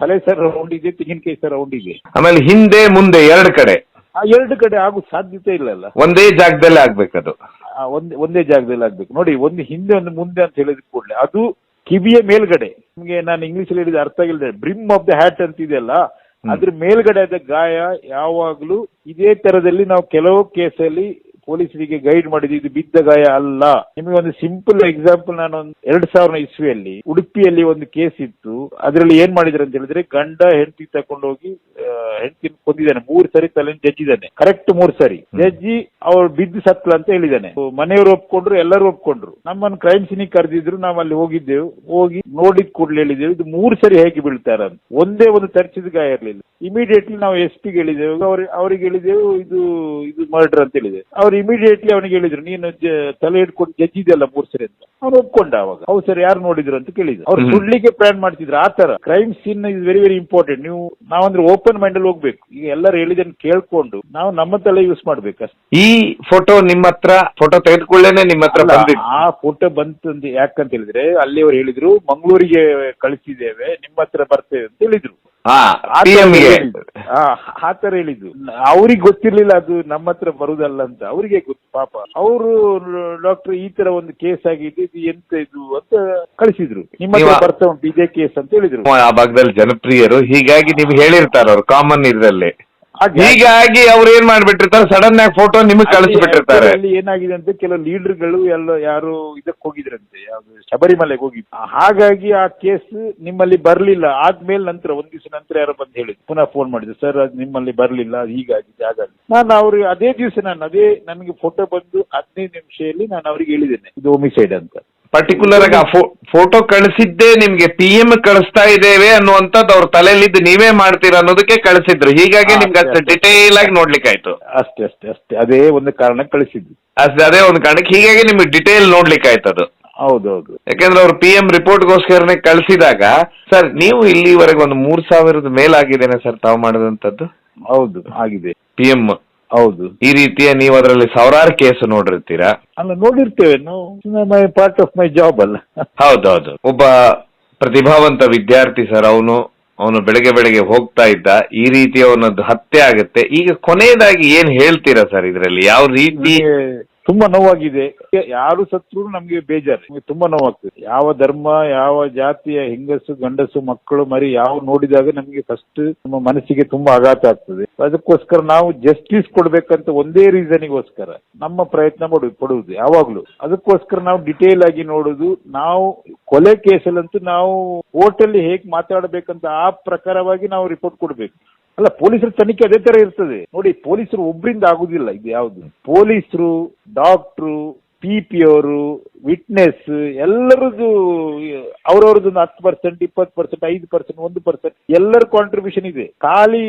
ತಲೆ ಸರ್ ರೌಂಡ್ ಇದೆ, ತೆಂಗಿನಕಾಯಿ ಸರ್ ರೌಂಡ್ ಇದೆ. ಆಮೇಲೆ ಹಿಂದೆ ಮುಂದೆ ಎರಡು ಕಡೆ ಆಗೋ ಸಾಧ್ಯತೆ ಇಲ್ಲಲ್ಲ. ಒಂದೇ ಜಾಗದಲ್ಲಿ ಆಗ್ಬೇಕದು. ಒಂದೇ ಜಾಗದಲ್ಲಿ ಆಗ್ಬೇಕು. ನೋಡಿ, ಒಂದು ಹಿಂದೆ ಒಂದು ಮುಂದೆ ಅಂತ ಹೇಳಿದ ಕೂಡಲೇ ಅದು ಕಿವಿಯ ಮೇಲ್ಗಡೆ. ನಿಮ್ಗೆ ನಾನು ಇಂಗ್ಲಿಷ್ ಅಲ್ಲಿ ಹೇಳಿದ ಅರ್ಥ ಆಗಿಲ್ಲ. ಬ್ರಿಮ್ ಆಫ್ ದ ಹ್ಯಾಟ್ ಅಂತ ಇದೆಯಲ್ಲ, ಅದ್ರ ಮೇಲ್ಗಡೆ ಆದ ಗಾಯ ಯಾವಾಗ್ಲೂ ಇದೇ ತರದಲ್ಲಿ ನಾವು ಕೆಲವು ಕೇಸಲ್ಲಿ ಪೊಲೀಸರಿಗೆ ಗೈಡ್ ಮಾಡಿದ್ವಿ, ಇದು ಬಿದ್ದ ಗಾಯ ಅಲ್ಲ. ನಿಮಗೆ ಒಂದು ಸಿಂಪಲ್ ಎಕ್ಸಾಂಪಲ್, ನಾನು 2000 ಇಸ್ವಿಯಲ್ಲಿ ಉಡುಪಿಯಲ್ಲಿ ಒಂದು ಕೇಸ್ ಇತ್ತು. ಅದರಲ್ಲಿ ಏನ್ ಮಾಡಿದ್ರು ಅಂತ ಹೇಳಿದ್ರೆ, ಗಂಡ ಹೆಂಡತಿ ತಕೊಂಡೋಗಿ ಹೆಂಡತಿ ಕೊಂದಿದ್ದಾನೆ. 3 ಸರಿ ತಲೆ ಜಜ್ಜಿದ್ದಾನೆ, ಕರೆಕ್ಟ್ 3 ಸರಿ ಜಜ್ಜಿ ಅವ್ರು ಬಿದ್ದು ಸತ್ಲ ಅಂತ ಹೇಳಿದ್ದಾನೆ. ಮನೆಯವರು ಒಪ್ಕೊಂಡ್ರು, ಎಲ್ಲರೂ ಒಪ್ಕೊಂಡ್ರು. ನಮ್ಮನ್ನು ಕ್ರೈಮ್ ಸೀನಿಗೆ ಕರೆದಿದ್ರು, ನಾವು ಅಲ್ಲಿ ಹೋಗಿದ್ದೆವು. ಹೋಗಿ ನೋಡಿದ ಕೂಡಲೇ ಹೇಳಿದ್ದೆವು, ಇದು 3 ಸರಿ ಹೇಗೆ ಬೀಳ್ತಾರ ಅಂತ. ಒಂದೇ ಒಂದು ತರ್ಚಿದ ಗಾಯ ಇರಲಿಲ್ಲ. ಇಮಿಡಿಯೇಟ್ಲಿ ನಾವು SP ಗೆ ಹೇಳಿದೆವು, ಅವ್ರಿಗೆ ಹೇಳಿದೆವು ಇದು ಮರ್ಡರ್ ಅಂತ ಹೇಳಿದೆವು. ಅವ್ರು ಇಮಿಡಿಯೇಟ್ಲಿ ಅವನಿಗೆ ಹೇಳಿದ್ರು, ನೀನು ತಲೆ ಹಿಡ್ಕೊಂಡು ಜಜ್ಜಿದೆಯಲ್ಲ 3 ಸರಿ ಅಂತ. ಅವ್ನು ಒಪ್ಕೊಂಡ. ಅವಾಗ ಹೌದು ಸರ್, ಯಾರು ನೋಡಿದ್ರು ಅಂತ ಕೇಳಿದ್ರು. ಅವ್ರು ಸುಡ್ಲಿಕ್ಕೆ ಪ್ಲಾನ್ ಮಾಡ್ತಿದ್ರು. ಆ ತರ crime scene is very very important. ನಾವಂದ್ರೆ ಓಪನ್ ಮೈಂಡ್ ಅಲ್ಲಿ ಹೋಗ್ಬೇಕು. ಈಗ ಎಲ್ಲರೂ ಹೇಳಿದನ್ನು ಕೇಳ್ಕೊಂಡು ನಾವು ನಮ್ಮ ತಲೆ ಯೂಸ್ ಮಾಡ್ಬೇಕು ಅಷ್ಟೇ. ಈ ಫೋಟೋ ನಿಮ್ಮ ಹತ್ರ, ಫೋಟೋ ತೆಗೆದುಕೊಳ್ಳೇನೆ ನಿಮ್ಮ ಹತ್ರ ಬಂದಿತ್ತು? ಆ ಫೋಟೋ ಬಂತು ಯಾಕಂತ ಹೇಳಿದ್ರೆ, ಅಲ್ಲಿ ಅವ್ರು ಹೇಳಿದ್ರು ಮಂಗಳೂರಿಗೆ ಕಳಿಸಿದ್ದೇವೆ, ನಿಮ್ಮ ಹತ್ರ ಬರ್ತೇವೆ ಅಂತ ಹೇಳಿದ್ರು. ಆ ತರ ಹೇಳಿದ್ದು. ಅವ್ರಿಗೆ ಗೊತ್ತಿರ್ಲಿಲ್ಲ ಅದು ನಮ್ಮ ಹತ್ರ ಬರುದಲ್ಲ ಅಂತ. ಅವ್ರಿಗೆ ಗೊತ್ತು ಪಾಪ. ಅವರು ಡಾಕ್ಟರ್ ಈ ತರ ಒಂದು ಕೇಸ್ ಆಗಿದೆ, ಇದು ಎಂತ ಇದು ಅಂತ ಕಳಿಸಿದ್ರು. ನಿಮ್ಮ ಹತ್ರ ಬರ್ತಾ ಉಂಟು ಇದೇ ಕೇಸ್ ಅಂತ ಹೇಳಿದ್ರು. ಆ ಭಾಗದಲ್ಲಿ ಜನಪ್ರಿಯರು, ಹೀಗಾಗಿ ನೀವು ಹೇಳಿರ್ತಾರ ಅವ್ರು ಕಾಮನ್ ಇದರಲ್ಲಿ. ಹೀಗಾಗಿ ಅವ್ರು ಏನ್ ಮಾಡ್ಬಿಟ್ಟಿರ್ತಾರೆ, ಸಡನ್ ಆಗಿ ಫೋಟೋ ನಿಮಗೆ ಕಳಿಸ್ಬಿಟ್ಟಿರ್ತಾರೆ. ಅಲ್ಲಿ ಏನಾಗಿದೆ ಅಂತ, ಕೆಲವು ಲೀಡರ್ಗಳು ಎಲ್ಲ ಯಾರು ಇದಕ್ಕೆ ಹೋಗಿದ್ರಂತೆ, ಯಾವ್ದು ಶಬರಿಮಲೆಗೆ ಹೋಗಿದ್ರು. ಹಾಗಾಗಿ ಆ ಕೇಸ್ ನಿಮ್ಮಲ್ಲಿ ಬರ್ಲಿಲ್ಲ. ಆದ್ಮೇಲೆ ನಂತರ 1 ದಿವಸ ನಂತರ ಯಾರೋ ಬಂದು ಹೇಳಿದ್ರು, ಪುನಃ ಫೋನ್ ಮಾಡಿದ್ರು, ಸರ್ ಅದು ನಿಮ್ಮಲ್ಲಿ ಬರ್ಲಿಲ್ಲ, ಅದು ಹೀಗಾಗಿದೆ ಹಾಗಾಗಿ. ನಾನು ಅವ್ರಿಗೆ ಅದೇ ದಿವಸ ನನಗೆ ಫೋಟೋ ಬಂದು 15 ನಿಮಿಷದಲ್ಲಿ ನಾನು ಅವ್ರಿಗೆ ಹೇಳಿದ್ದೇನೆ, ಇದು ಹೋಮಿಸೈಡ್ ಅಂತ. ಪರ್ಟಿಕ್ಯುಲರ್ ಆಗಿ ಆ ಫೋಟೋ ಕಳಿಸಿದ್ದೇ ನಿಮ್ಗೆ PM ಕಳಿಸ್ತಾ ಇದ್ದೇವೆ ಅನ್ನುವಂಥದ್ದು ಅವ್ರ ತಲೆಯಲ್ಲಿದ್ದು ನೀವೇ ಮಾಡ್ತೀರಾ ಅನ್ನೋದಕ್ಕೆ ಕಳಿಸಿದ್ರು. ಹೀಗಾಗಿ ನಿಮ್ಗೆ ಅಷ್ಟು ಡಿಟೇಲ್ ಆಗಿ ನೋಡ್ಲಿಕ್ಕೆ ಆಯ್ತು. ಅಷ್ಟೇ ಅದೇ ಒಂದು ಕಾರಣಕ್ಕೆ ಕಳಿಸಿದ್ದು. ಅದೇ ಒಂದು ಕಾರಣಕ್ಕೆ, ಹೀಗಾಗಿ ನಿಮ್ಗೆ ಡಿಟೇಲ್ ನೋಡ್ಲಿಕ್ಕೆ ಆಯ್ತದು. ಹೌದೌದು. ಯಾಕಂದ್ರೆ ಅವ್ರು PM ರಿಪೋರ್ಟ್ಗೋಸ್ಕರನೇ ಕಳಿಸಿದಾಗ, ಸರ್ ನೀವು ಇಲ್ಲಿವರೆಗೆ ಒಂದು 3000 ಮೇಲಾಗಿದ್ದೇನೆ ಸರ್ ತಾವು ಮಾಡಿದಂಥದ್ದು? ಹೌದು, ಆಗಿದೆ. PM ಹೌದು. ಈ ರೀತಿಯ ನೀವು ಅದರಲ್ಲಿ ಸಾವಿರಾರು ಕೇಸ್ ನೋಡಿರ್ತೀರಾ? ಅಲ್ಲ, ನೋಡಿರ್ತೇವೆ ನಾವು, ಪಾರ್ಟ್ ಆಫ್ ಮೈ ಜಾಬ್ ಅಲ್ಲ. ಹೌದೌದು. ಒಬ್ಬ ಪ್ರತಿಭಾವಂತ ವಿದ್ಯಾರ್ಥಿ ಸರ್, ಅವನು ಬೆಳಗ್ಗೆ ಹೋಗ್ತಾ ಇದ್ದ, ಈ ರೀತಿ ಅವನದ್ದು ಹತ್ಯೆ ಆಗುತ್ತೆ. ಈಗ ಕೊನೆಯದಾಗಿ ಏನ್ ಹೇಳ್ತೀರಾ ಸರ್ ಇದರಲ್ಲಿ? ಯಾವ ರೀತಿ? ತುಂಬಾ ನೋವಾಗಿದೆ. ಯಾರು ಸತ್ರು ನಮ್ಗೆ ಬೇಜಾರು, ನಮ್ಗೆ ತುಂಬಾ ನೋವಾಗ್ತದೆ. ಯಾವ ಧರ್ಮ, ಯಾವ ಜಾತಿಯ ಹೆಂಗಸು ಗಂಡಸು ಮಕ್ಕಳು ಮರಿ ಯಾವ ನೋಡಿದಾಗ ನಮ್ಗೆ ಫಸ್ಟ್ ನಮ್ಮ ಮನಸ್ಸಿಗೆ ತುಂಬಾ ಆಘಾತ ಆಗ್ತದೆ. ಅದಕ್ಕೋಸ್ಕರ ನಾವು ಜಸ್ಟಿಸ್ ಕೊಡ್ಬೇಕಂತ ಒಂದೇ ರೀಸನ್ಗೋಸ್ಕರ ನಮ್ಮ ಪ್ರಯತ್ನ ಪಡುವುದು ಯಾವಾಗ್ಲೂ. ಅದಕ್ಕೋಸ್ಕರ ನಾವು ಡಿಟೇಲ್ ಆಗಿ ನೋಡುದು. ನಾವು ಕೊಲೆ ಕೇಸಲ್ಲಂತೂ ನಾವು ಕೋರ್ಟಲ್ಲಿ ಹೇಗೆ ಮಾತಾಡಬೇಕಂತ ಆ ಪ್ರಕಾರವಾಗಿ ನಾವು ರಿಪೋರ್ಟ್ ಕೊಡ್ಬೇಕು. ಅಲ್ಲ, ಪೊಲೀಸರ ತನಿಖೆ ಅದೇ ತರ ಇರ್ತದೆ. ನೋಡಿ, ಪೊಲೀಸರು ಒಬ್ಬರಿಂದ ಆಗುದಿಲ್ಲ ಇದು ಯಾವುದು. ಪೊಲೀಸರು, ಡಾಕ್ಟ್ರು, PP ಅವರು, ವಿಟ್ನೆಸ್ ಎಲ್ಲರದ್ದು ಅವ್ರವ್ರದ್ದು 10%, 20%, 5%, 1% ಎಲ್ಲರ ಕಾಂಟ್ರಿಬ್ಯೂಷನ್ ಇದೆ. ಖಾಲಿ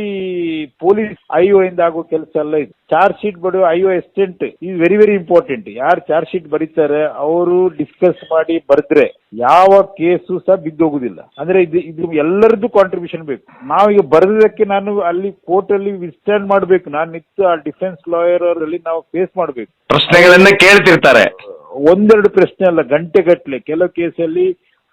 ಪೊಲೀಸ್ IO ಇಂದ ಆಗೋ ಕೆಲಸ ಅಲ್ಲ ಇದು. ಚಾರ್ಜ್ ಶೀಟ್ ಬರೋ IO assistant is very very important. ಯಾರು ಚಾರ್ಜ್ ಶೀಟ್ ಬರೀತಾರೆ ಅವರು ಡಿಸ್ಕಸ್ ಮಾಡಿ ಬರೆದ್ರೆ ಯಾವ ಕೇಸು ಸಹ ಬಿದ್ದೋಗುದಿಲ್ಲ. ಅಂದ್ರೆ ಇದು ಎಲ್ಲರದ್ದು ಕಾಂಟ್ರಿಬ್ಯೂಷನ್ ಬೇಕು. ನಾವೀಗ ಬರೆದಕ್ಕೆ ನಾನು ಅಲ್ಲಿ ಕೋರ್ಟ್ ಅಲ್ಲಿ ವಿಸ್ಟ್ಯಾಂಡ್ ಮಾಡ್ಬೇಕು. ನಾನು ನಿಂತು ಆ ಡಿಫೆನ್ಸ್ ಲಾಯರ್ ಅವರಲ್ಲಿ ನಾವು ಫೇಸ್ ಮಾಡ್ಬೇಕು. ಪ್ರಶ್ನೆಗಳನ್ನ ಕೇಳ್ತಿರ್ತಾರೆ. ಒಂದೆರಡು ಪ್ರಶ್ನೆ ಅಲ್ಲ, ಗಂಟೆಗಟ್ಟಲೆ. ಕೆಲವು ಕೇಸಲ್ಲಿ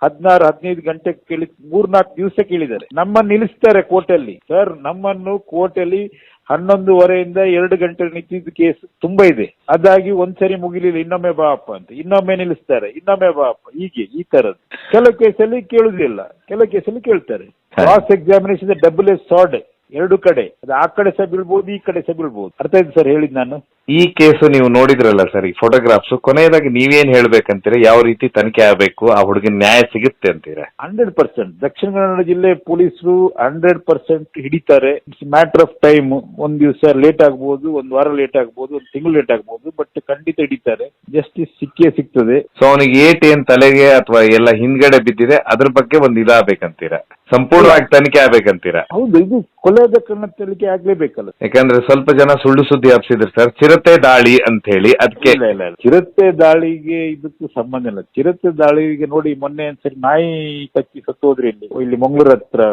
16-15 ಗಂಟೆ ಕೇಳಿ 3-4 ದಿವಸ ಕೇಳಿದ್ದಾರೆ. ನಮ್ಮನ್ನು ನಿಲ್ಲಿಸ್ತಾರೆ ಕೋರ್ಟಲ್ಲಿ. ಸರ್, ನಮ್ಮನ್ನು ಕೋರ್ಟಲ್ಲಿ 11:30 2 ಗಂಟೆ ನಿಂತಿದ್ದ ಕೇಸ್ ತುಂಬಾ ಇದೆ. ಅದಾಗಿ ಒಂದ್ಸರಿ ಮುಗಿಲಿಲ್ಲ, ಇನ್ನೊಮ್ಮೆ ಬಾಪ ಅಂತ, ಇನ್ನೊಮ್ಮೆ ನಿಲ್ಲಿಸ್ತಾರೆ, ಇನ್ನೊಮ್ಮೆ ಬಾಪ, ಹೀಗೆ ಈ ತರದ್ದು. ಕೆಲವು ಕೇಸಲ್ಲಿ ಕೇಳುದಿಲ್ಲ, ಕೆಲವು ಕೇಸಲ್ಲಿ ಕೇಳ್ತಾರೆ. ಕ್ರಾಸ್ ಎಕ್ಸಾಮಿನೇಷನ್ ಡಬಲ್ ಎಸ್ ಸಾರ್ಡ್, ಎರಡು ಕಡೆ, ಅದು ಆ ಕಡೆ ಸಹ ಬೀಳ್ಬೋದು, ಈ ಕಡೆ ಸಹ ಬೀಳ್ಬೋದು. ಅರ್ಥ ಆಯ್ತು ಸರ್ ಹೇಳಿದ್ ನಾನು? ಈ ಕೇಸು ನೀವು ನೋಡಿದ್ರಲ್ಲ ಸರ್, ಈ ಫೋಟೋಗ್ರಾಫ್ಸ್, ಕೊನೆಯದಾಗಿ ನೀವೇನ್ ಹೇಳ್ಬೇಕಂತೀರಾ? ಯಾವ ರೀತಿ ತನಿಖೆ ಆಗಬೇಕು, ಆ ಹುಡುಗನ ನ್ಯಾಯ ಸಿಗುತ್ತೆ ಅಂತೀರಾ? 100% ದಕ್ಷಿಣ ಕನ್ನಡ ಜಿಲ್ಲೆ ಪೊಲೀಸರು 100% ಹಿಡಿತಾರೆ. It's matter of time. ಒಂದ್ ದಿವಸ ಲೇಟ್ ಆಗ್ಬೋದು, ಒಂದ್ ವಾರ ಲೇಟ್ ಆಗ್ಬೋದು, ಒಂದ್ ತಿಂಗಳು ಲೇಟ್ ಆಗ್ಬೋದು, ಬಟ್ ಖಂಡಿತ ಹಿಡಿತಾರೆ. ಜಸ್ಟಿಸ್ ಸಿಕ್ಕೇ ಸಿಗ್ತದೆ. ಸೊ ಅವನಿಗೆ ಏನ್ ತಲೆಗೆ ಅಥವಾ ಎಲ್ಲ ಹಿಂದ್ಗಡೆ ಬಿದ್ದಿದೆ, ಅದ್ರ ಬಗ್ಗೆ ಒಂದು ಇದಾಗಬೇಕಂತೀರಾ? ಸಂಪೂರ್ಣವಾಗಿ ತನಿಖೆ ಆಗ್ಬೇಕಂತೀರಾ? ಹೌದು, ಇದು ಕೊಲೆದ ಕಣ್ಣ ತನಿಖೆ ಆಗ್ಲೇಬೇಕಲ್ಲ. ಯಾಕಂದ್ರೆ ಸ್ವಲ್ಪ ಜನ ಸುಳ್ಳು ಸುದ್ದಿ ಹಬ್ಸಿದ್ರು ಸರ್, ಚಿರತೆ ದಾಳಿ ಅಂತ ಹೇಳಿ. ಅದಕ್ಕೆ ಇಲ್ಲ, ಚಿರತೆ ದಾಳಿಗೆ ಇದಕ್ಕೂ ಸಂಬಂಧ ಇಲ್ಲ. ಚಿರತೆ ದಾಳಿಗೆ ನೋಡಿ, ಮೊನ್ನೆ ಒಂದ್ಸರಿ ನಾಯಿ ಕಚ್ಚಿ ಸತ್ತೋದ್ರಿ ಇಲ್ಲಿ ಮಂಗಳೂರು ಹತ್ರ.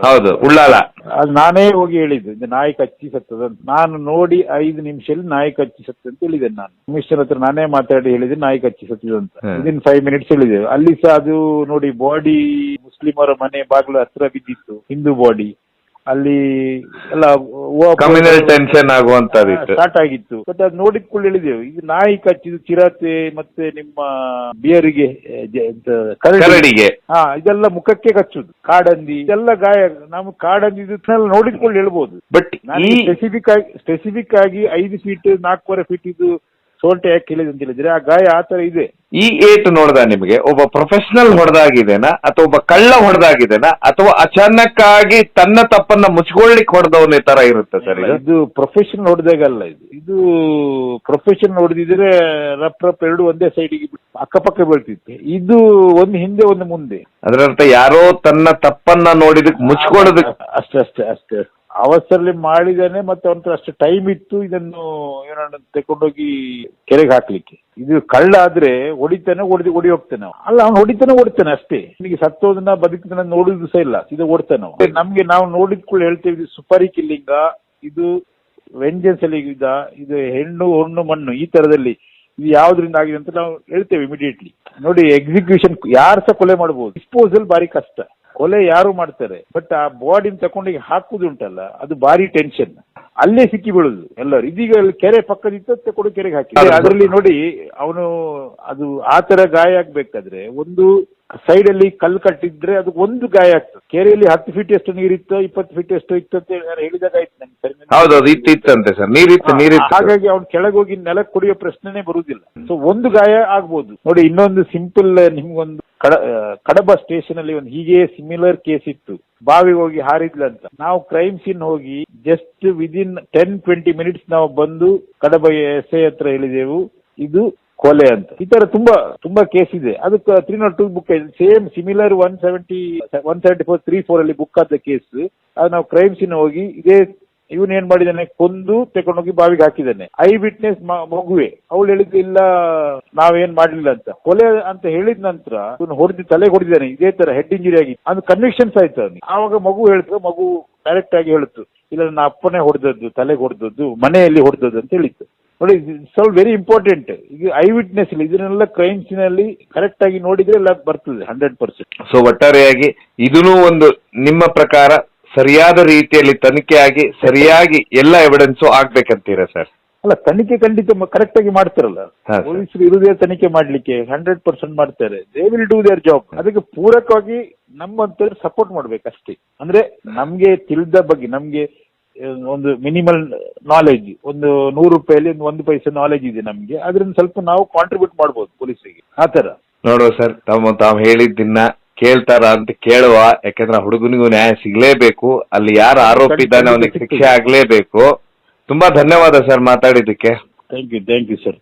ಹೌದು, ಉಳ್ಳಾಲ. ಅದು ನಾನೇ ಹೋಗಿ ಹೇಳಿದ್ದು, ಇದು ನಾಯಿ ಕಚ್ಚಿ ಸತ್ತದ ಅಂತ. ನಾನು ನೋಡಿ 5 ನಿಮಿಷದಲ್ಲಿ ನಾಯಿ ಕಚ್ಚಿ ಸತ್ತ ಅಂತ ಹೇಳಿದ್ದೇನೆ. ನಾನು ಕಮಿಷನರ್ ಹತ್ರ ನಾನೇ ಮಾತಾಡಿ ಹೇಳಿದೆ ನಾಯಿ ಕಚ್ಚಿ ಸತ್ತಿದೆ ಅಂತ. ವಿದಿನ್ 5 ಮಿನಿಟ್ಸ್ ಹೇಳಿದ್ದೇವೆ. ಅಲ್ಲಿ ಸಹ ಅದು ನೋಡಿ, ಬಾಡಿ ಮುಸ್ಲಿಮರ ಮನೆ ಬಾಗಿಲು ಹತ್ರ ಬಿದ್ದಿತ್ತು, ಹಿಂದೂ ಬಾಡಿ. ಅಲ್ಲಿ ಎಲ್ಲ ಕಮ್ಯುನಲ್ ಟೆನ್ಷನ್ ಆಗುವಂತದಿತ್ತು, ಸ್ಟಾರ್ಟ್ ಆಗಿತ್ತು. ಬಟ್ ಅದು ನೋಡಿದ್ಕೊಳ್ಳಿ ಹೇಳಿದೆವು, ಇದು ನಾಯಿ ಕಚ್ಚಿದ್ದು, ಚಿರತೆ ಮತ್ತೆ ನಿಮ್ಮ ಬಿಯರಿಗೆ, ಕರಡಿಗೆ, ಇದೆಲ್ಲ ಮುಖಕ್ಕೆ ಕಚ್ಚುದು, ಕಾಡಂದಿ, ಇದೆಲ್ಲ ಗಾಯ. ನಾವು ಕಾಡಂದಿ ನೋಡಿದ್ಕೊಳ್ಳಿ ಹೇಳ್ಬೋದು. ಬಟ್ ಸ್ಪೆಸಿಫಿಕ್ ಆಗಿ 5 ಫೀಟ್ 4.25 ಫೀಟ್ ಇದು ಸೋಲ್ಟೆ ಯಾಕೆ ಕೇಳಿದೆ ಅಂತ ಹೇಳಿದ್ರೆ, ಆ ಗಾಯ ಆತರ ಇದೆ. ಈ ಏಟು ನೋಡ್ದ ನಿಮಗೆ ಒಬ್ಬ ಪ್ರೊಫೆಷನಲ್ ಹೊಡೆದಾಗಿದ್ದೇನಾ, ಅಥವಾ ಒಬ್ಬ ಕಳ್ಳ ಹೊಡೆದಾಗಿದ್ದೇನಾ, ಅಥವಾ ಅಚಾನಕ್ ಆಗಿ ತನ್ನ ತಪ್ಪನ್ನ ಮುಚ್ಕೊಳ್ಳಿಕ್ ಹೊಡೆದವನ ತರ ಇರುತ್ತೆ ಸರ್? ಇದು ಪ್ರೊಫೆಷನಲ್ ಹೊಡೆದಾಗಲ್ಲ. ಇದು ಪ್ರೊಫೆಷನಲ್ ಹೊಡೆದಿದ್ರೆ ರಪ್ ಎರಡು ಒಂದೇ ಸೈಡಿಗೆ ಅಕ್ಕಪಕ್ಕ ಬೀಳ್ತಿತ್ತು. ಇದು ಒಂದು ಹಿಂದೆ ಒಂದು ಮುಂದೆ. ಅದರರ್ಥ ಯಾರೋ ತನ್ನ ತಪ್ಪನ್ನ ನೋಡಿದಕ್ ಮುಚ್ಕೊಳ್ಳೋದಕ್ಕೆ ಅಷ್ಟೇ ಅವಸರಲ್ಲಿ ಮಾಡಿದಾನೆ. ಮತ್ತೆ ಅವನ ಅಷ್ಟು ಟೈಮ್ ಇತ್ತು ಇದನ್ನು ತಕೊಂಡೋಗಿ ಕೆರೆಗೆ ಹಾಕ್ಲಿಕ್ಕೆ. ಇದು ಕಳ್ಳ ಆದ್ರೆ ಹೊಡಿತಾನೆ, ಓಡಿ ಹೋಗ್ತಾನೆ. ಅಲ್ಲ, ಅವ್ನು ಹೊಡಿತಾನೆ ಅಷ್ಟೇ. ನಿಮಗೆ ಸತ್ತೋದನ್ನ ಬದುಕಿದನ್ನ ನೋಡುದು ಸಹ ಇಲ್ಲ, ಇದು ಓಡ್ತಾನೆ. ನಮ್ಗೆ ನಾವು ನೋಡಿದ್ಕೊಳ್ಳಿ ಹೇಳ್ತೇವೆ, ಇದು ಸುಪಾರಿ ಕಿಲ್ಲಿಂಗ, ಇದು ವೆಂಜನ್ಸ್ ಅಲ್ಲಿ ಇದು ಹೆಣ್ಣು ಹೊಣ್ಣು ಮಣ್ಣು, ಈ ತರದಲ್ಲಿ ಇದು ಯಾವ್ದ್ರಿಂದ ಆಗಿದೆ ಅಂತ ನಾವು ಹೇಳ್ತೇವೆ ಇಮಿಡಿಯೇಟ್ಲಿ. ನೋಡಿ, ಎಕ್ಸಿಕ್ಯೂಷನ್ ಯಾರು ಸಹ ಕೊಲೆ ಮಾಡಬಹುದು, ಡಿಸ್ಪೋಸಲ್ ಬಾರಿ ಕಷ್ಟ. ಕೊಲೆ ಯಾರು ಮಾಡ್ತಾರೆ, ಬಟ್ ಆ ಬಾಡಿನ ತಕೊಂಡೋಗಿ ಹಾಕುದುಂಟಲ್ಲ, ಅದು ಭಾರಿ ಟೆನ್ಷನ್. ಅಲ್ಲೇ ಸಿಕ್ಕಿ ಬೀಳುದು ಎಲ್ಲರೂ. ಇದೀಗ ಕೆರೆ ಪಕ್ಕದಿತ್ತು, ತಕೊಂಡು ಕೆರೆಗೆ ಹಾಕಿ. ಅದರಲ್ಲಿ ನೋಡಿ, ಅವನು ಅದು ಆತರ ಗಾಯ ಆಗ್ಬೇಕಾದ್ರೆ ಒಂದು ಸೈಡ್ ಅಲ್ಲಿ ಕಲ್ಲು ಕಟ್ಟಿದ್ರೆ ಅದು ಒಂದು ಗಾಯ ಆಗ್ತದೆ. ಕೆರೆಯಲ್ಲಿ 10 ಫೀಟ್ ಎಷ್ಟು ನೀರಿತ್ತು, 20 ಫೀಟ್ ಎಷ್ಟು ಇತ್ತು ಅಂತ ಹೇಳಿದಾಗ ಆಯ್ತು ನಂಗೆ. ಹೌದೌದು, ಇತ್ತಂತೆ ಸರ್, ನೀರಿತ್ತು. ಹಾಗಾಗಿ ಅವ್ನು ಕೆಳಗೆ ಹೋಗಿ ನೆಲಕ್ಕೆ ಕುಡಿಯೋ ಪ್ರಶ್ನೆನೇ ಬರುವುದಿಲ್ಲ. ಸೊ ಒಂದು ಗಾಯ ಆಗ್ಬೋದು. ನೋಡಿ, ಇನ್ನೊಂದು ಸಿಂಪಲ್ ನಿಮ್ಗೊಂದು ಕಡಬ ಸ್ಟೇಷನ್ ಅಲ್ಲಿ ಒಂದು ಹೀಗೆ ಸಿಮಿಲರ್ ಕೇಸ್ ಇತ್ತು. ಬಾವಿಗೆ ಹೋಗಿ ಹಾರಿದ್ಲಂತ. ನಾವು ಕ್ರೈಮ್ ಸೀನ್ ಹೋಗಿ ಜಸ್ಟ್ ವಿದಿನ್ 10-20 ಮಿನಿಟ್ಸ್ ನಾವು ಬಂದು ಕಡಬ ಎಸ್ಐ ಹತ್ರ ಹೇಳಿದೆವು, ಇದು ಕೊಲೆ ಅಂತ. ಈ ತರ ತುಂಬಾ ಕೇಸ್ ಇದೆ. ಅದಕ್ಕೆ 302 ಬುಕ್ ಇದೆ. ಸೇಮ್ ಸಿಮಿಲರ್ 174-34 ಅಲ್ಲಿ ಬುಕ್ ಆದ ಕೇಸ್. ಅದು ನಾವು ಕ್ರೈಮ್ ಸೀನ್ ಹೋಗಿ ಇದೇ ಇವನ್ ಏನ್ ಮಾಡಿದಾನೆ, ಕೊಂದು ತಕೊಂಡೋಗಿ ಬಾವಿಗೆ ಹಾಕಿದ್ದಾನೆ. ಐ ವಿಟ್ನೆಸ್ ಮಗುವೆ, ಅವಳು ಹೇಳಿದ್ರು ಇಲ್ಲ ನಾವೇನ್ ಮಾಡ್ಲಿಲ್ಲ ಅಂತ. ಕೊಲೆ ಅಂತ ಹೇಳಿದ ನಂತರ ಇವನು ತಲೆಗೆ ಹೊಡೆದಿದ್ದಾನೆ, ಇದೇ ತರ ಹೆಡ್ ಇಂಜುರಿ ಆಗಿ. ಅದು ಕನ್ವಿಕ್ಷನ್ಸ್ ಆಯ್ತು ಅವನಿಗೆ. ಆವಾಗ ಮಗು ಡೈರೆಕ್ಟ್ ಆಗಿ ಹೇಳಿತು, ಇಲ್ಲ ನನ್ನ ಅಪ್ಪನೇ ಹೊಡೆದದ್ದು, ತಲೆಗೆ ಹೊಡೆದದ್ದು, ಮನೆಯಲ್ಲಿ ಹೊಡೆದದ್ದು ಅಂತ ಹೇಳಿತ್ತು. ನೋಡಿ, ಸ್ವಲ್ಪ ವೆರಿ ಇಂಪಾರ್ಟೆಂಟ್. ಈಗ ಐ ವಿಟ್ನೆಸ್ ಇಲ್ಲ, ಇದನ್ನೆಲ್ಲ ಕ್ರೈಮ್ ಸೀನ್ ಅಲ್ಲಿ ಕರೆಕ್ಟ್ ಆಗಿ ನೋಡಿದ್ರೆ ಎಲ್ಲ ಬರ್ತದೆ 100%. ಸೊ ಒಟ್ಟಾರೆಯಾಗಿ ಇದೂ ಒಂದು ನಿಮ್ಮ ಪ್ರಕಾರ ಸರಿಯಾದ ರೀತಿಯಲ್ಲಿ ತನಿಖೆ ಆಗಿ ಸರಿಯಾಗಿ ಎಲ್ಲ ಎವಿಡೆನ್ಸು ಆಗ್ಬೇಕಂತೀರಾ ಸರ್? ಅಲ್ಲ, ತನಿಖೆ ಖಂಡಿತ ಕರೆಕ್ಟ್ ಆಗಿ ಮಾಡ್ತಾರಲ್ಲ ಪೊಲೀಸರು. ಇರುದೇ ತನಿಖೆ ಮಾಡ್ಲಿಕ್ಕೆ 100% ಮಾಡ್ತಾರೆ. They will do their job. ಅದಕ್ಕೆ ಪೂರಕವಾಗಿ ನಮ್ಮಂತವ್ರು ಸಪೋರ್ಟ್ ಮಾಡ್ಬೇಕಷ್ಟೇ. ಅಂದ್ರೆ ನಮ್ಗೆ ತಿಳಿದ ಬಗ್ಗೆ, ನಮ್ಗೆ ಒಂದು ಮಿನಿಮಲ್ ನಾಲೆಜ್, ಒಂದು 100 ರೂಪಾಯಲ್ಲಿ 1 ಪೈಸೆ ನಾಲೆಜ್ ಇದೆ ನಮ್ಗೆ, ಅದರಿಂದ ಸ್ವಲ್ಪ ನಾವು ಕಾಂಟ್ರಿಬ್ಯೂಟ್ ಮಾಡ್ಬೋದು ಪೊಲೀಸರಿಗೆ. ಆತರ ನೋಡುವ ಸರ್, ತಾವು ಹೇಳಿದ್ದನ್ನ ಕೇಳ್ತಾರ ಅಂತ ಕೇಳುವ. ಯಾಕಂದ್ರೆ ಹುಡುಗನಿಗೂ ನ್ಯಾಯ ಸಿಗ್ಲೇಬೇಕು. ಅಲ್ಲಿ ಯಾರು ಆರೋಪಿ ಇದ್ದಾನೆ ಅವನಿಗೆ ಶಿಕ್ಷೆ ಆಗ್ಲೇಬೇಕು. ತುಂಬಾ ಧನ್ಯವಾದ ಸರ್ ಮಾತಾಡಿದ್ದಕ್ಕೆ. Thank you sir.